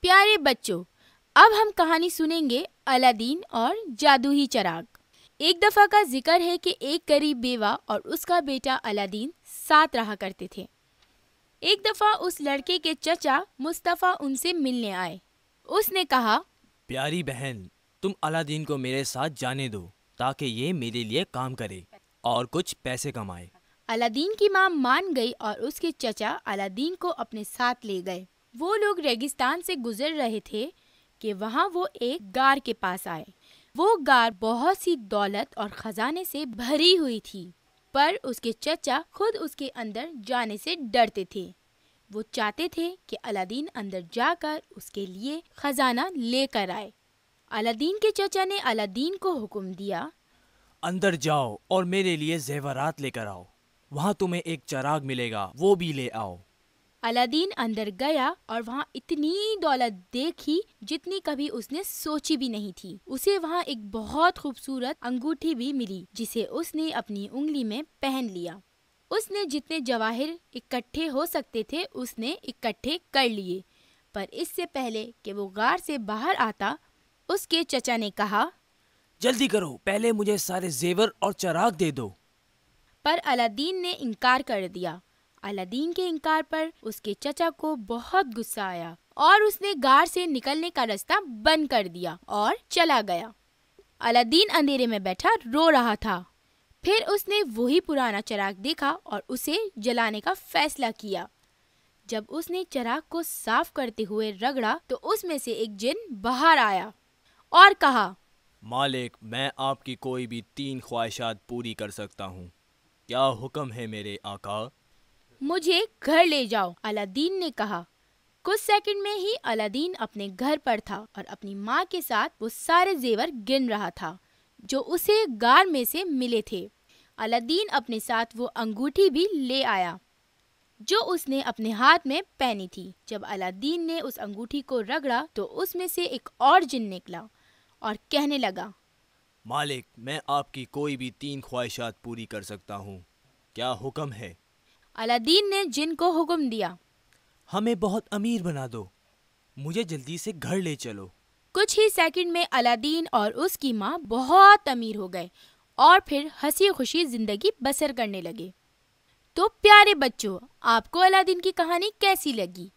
پیارے بچوں، اب ہم کہانی سنیں گے الادین اور جادوئی چراغ۔ ایک دفعہ کا ذکر ہے کہ ایک غریب بیوہ اور اس کا بیٹا الادین ساتھ رہا کرتے تھے۔ ایک دفعہ اس لڑکے کے چچا مصطفیٰ ان سے ملنے آئے۔ اس نے کہا، پیاری بہن، تم الادین کو میرے ساتھ جانے دو تاکہ یہ میرے لیے کام کرے اور کچھ پیسے کمائے۔ الادین کی ماں مان گئی اور اس کے چچا الادین کو اپنے ساتھ لے گئے۔ وہ لوگ ریگستان سے گزر رہے تھے کہ وہاں وہ ایک غار کے پاس آئے۔ وہ غار بہت سی دولت اور خزانے سے بھری ہوئی تھی، پر اس کے چچا خود اس کے اندر جانے سے ڈرتے تھے۔ وہ چاہتے تھے کہ الادین اندر جا کر اس کے لیے خزانہ لے کر آئے۔ الادین کے چچا نے الادین کو حکم دیا، اندر جاؤ اور میرے لیے زیورات لے کر آؤ۔ وہاں تمہیں ایک چراغ ملے گا، وہ بھی لے آؤ۔ الادین اندر گیا اور وہاں اتنی دولت دیکھی جتنی کبھی اس نے سوچی بھی نہیں تھی۔ اسے وہاں ایک بہت خوبصورت انگوٹھی بھی ملی جسے اس نے اپنی انگلی میں پہن لیا۔ اس نے جتنے جواہر اکٹھے ہو سکتے تھے اس نے اکٹھے کر لیے، پر اس سے پہلے کہ وہ غار سے باہر آتا اس کے چچا نے کہا، جلدی کرو، پہلے مجھے سارے زیور اور چراغ دے دو۔ پر الادین نے انکار کر دیا۔ الادین کے انکار پر اس کے چچا کو بہت غصہ آیا اور اس نے غار سے نکلنے کا راستہ بند کر دیا اور چلا گیا۔ الادین اندھیرے میں بیٹھا رو رہا تھا۔ پھر اس نے وہی پرانا چراغ دیکھا اور اسے جلانے کا فیصلہ کیا۔ جب اس نے چراغ کو صاف کرتے ہوئے رگڑا تو اس میں سے ایک جن باہر آیا اور کہا، مالک، میں آپ کی کوئی بھی 3 خواہشات پوری کر سکتا ہوں۔ کیا حکم ہے میرے آقا؟ مجھے گھر لے جاؤ، الادین نے کہا۔ کچھ سیکنڈ میں ہی الادین اپنے گھر پر تھا اور اپنی ماں کے ساتھ وہ سارے زیور گن رہا تھا جو اسے غار میں سے ملے تھے۔ الادین اپنے ساتھ وہ انگوٹھی بھی لے آیا جو اس نے اپنے ہاتھ میں پہنی تھی۔ جب الادین نے اس انگوٹھی کو رگڑا تو اس میں سے ایک اور جن نکلا اور کہنے لگا، مالک، میں آپ کی کوئی بھی 3 خواہشات پوری کر سکتا ہوں۔ کیا حکم ہے؟ الادین نے جن کو حکم دیا، ہمیں بہت امیر بنا دو، مجھے جلدی سے گھر لے چلو۔ کچھ ہی سیکنڈ میں الادین اور اس کی ماں بہت امیر ہو گئے اور پھر ہنسی خوشی زندگی بسر کرنے لگے۔ تو پیارے بچوں، آپ کو الادین کی کہانی کیسی لگی؟